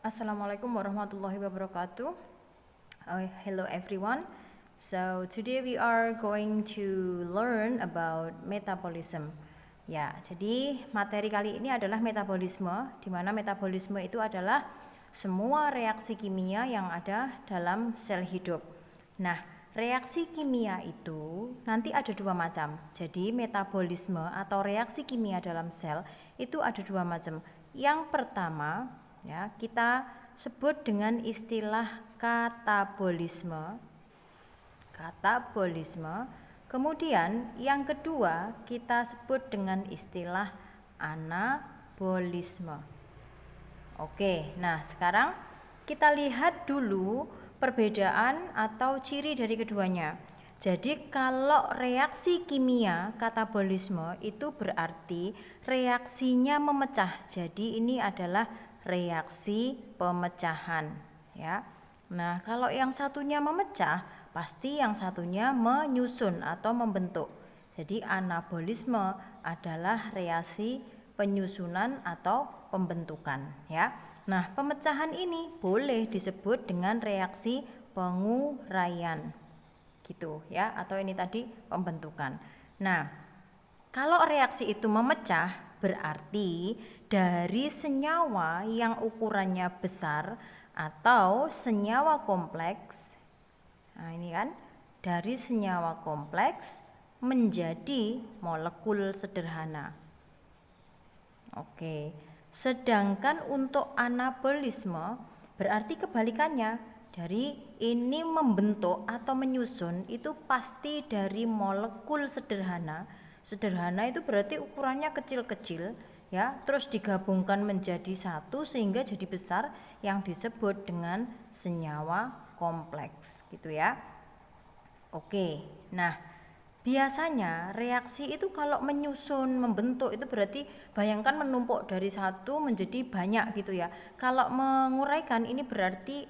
Assalamualaikum warahmatullahi wabarakatuh. Hello everyone. So today we are going to learn about metabolism. Ya, jadi materi kali ini adalah metabolisme, di mana metabolisme itu adalah semua reaksi kimia yang ada dalam sel hidup. Nah, reaksi kimia itu nanti ada dua macam. Jadi metabolisme atau reaksi kimia dalam sel itu ada dua macam. Yang pertama, ya, kita sebut dengan istilah katabolisme. Kemudian yang kedua kita sebut dengan istilah anabolisme. Oke, nah sekarang kita lihat dulu perbedaan atau ciri dari keduanya. Jadi kalau reaksi kimia katabolisme itu berarti reaksinya memecah. Jadi ini adalah reaksi pemecahan, ya. Nah, kalau yang satunya memecah, pasti yang satunya menyusun atau membentuk. Jadi anabolisme adalah reaksi penyusunan atau pembentukan, ya. Nah, pemecahan ini boleh disebut dengan reaksi penguraian, gitu ya, atau ini tadi pembentukan. Nah, kalau reaksi itu memecah berarti dari senyawa yang ukurannya besar atau senyawa kompleks. Nah, ini kan dari senyawa kompleks menjadi molekul sederhana. Oke. Sedangkan untuk anabolisme berarti kebalikannya. Dari ini membentuk atau menyusun itu pasti dari molekul sederhana. Sederhana itu berarti ukurannya kecil-kecil, ya, terus digabungkan menjadi satu sehingga jadi besar yang disebut dengan senyawa kompleks, gitu ya. Oke. Nah, biasanya reaksi itu kalau menyusun, membentuk itu berarti bayangkan menumpuk dari satu menjadi banyak gitu ya. Kalau menguraikan ini berarti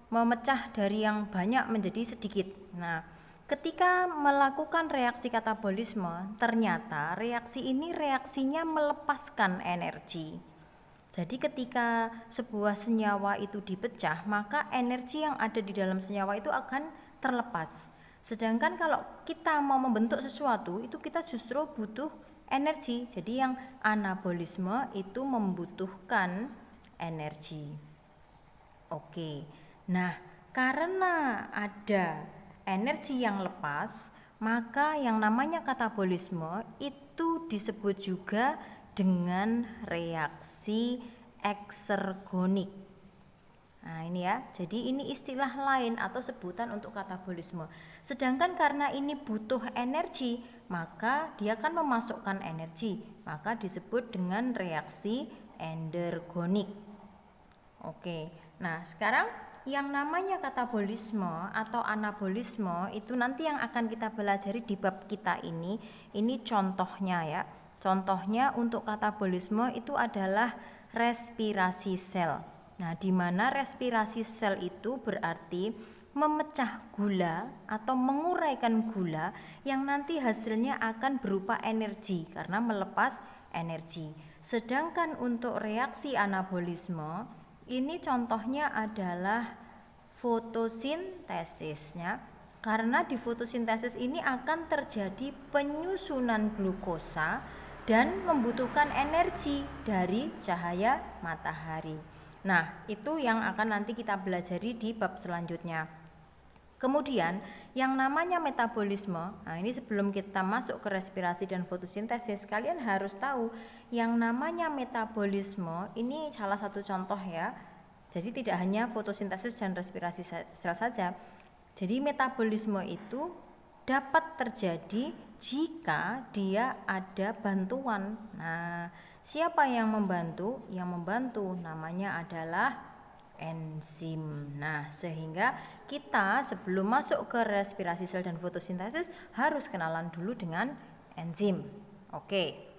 memecah dari yang banyak menjadi sedikit. Nah, ketika melakukan reaksi katabolisme, ternyata reaksi ini reaksinya melepaskan energi. Jadi ketika sebuah senyawa itu dipecah, maka energi yang ada di dalam senyawa itu akan terlepas. Sedangkan kalau kita mau membentuk sesuatu, itu kita justru butuh energi. Jadi yang anabolisme itu membutuhkan energi. Oke. Nah, karena ada energi yang lepas, maka yang namanya katabolisme itu disebut juga dengan reaksi eksergonik. Nah, ini ya. Jadi ini istilah lain atau sebutan untuk katabolisme. Sedangkan karena ini butuh energi, maka dia akan memasukkan energi. Maka disebut dengan reaksi endergonik. Oke. Nah, sekarang yang namanya katabolisme atau anabolisme itu nanti yang akan kita pelajari di bab kita ini contohnya ya. Contohnya untuk katabolisme itu adalah respirasi sel. Nah, di mana respirasi sel itu berarti memecah gula atau menguraikan gula yang nanti hasilnya akan berupa energi karena melepas energi. Sedangkan untuk reaksi anabolisme ini contohnya adalah fotosintesisnya. Karena di fotosintesis ini akan terjadi penyusunan glukosa dan membutuhkan energi dari cahaya matahari. Nah, itu yang akan nanti kita pelajari di bab selanjutnya. Kemudian yang namanya metabolisme, nah ini sebelum kita masuk ke respirasi dan fotosintesis, kalian harus tahu yang namanya metabolisme ini salah satu contoh ya. Jadi tidak hanya fotosintesis dan respirasi sel saja. Jadi metabolisme itu dapat terjadi jika dia ada bantuan. Nah, siapa yang membantu? Yang membantu namanya adalah enzim. Nah, sehingga kita sebelum masuk ke respirasi sel dan fotosintesis harus kenalan dulu dengan enzim. Oke.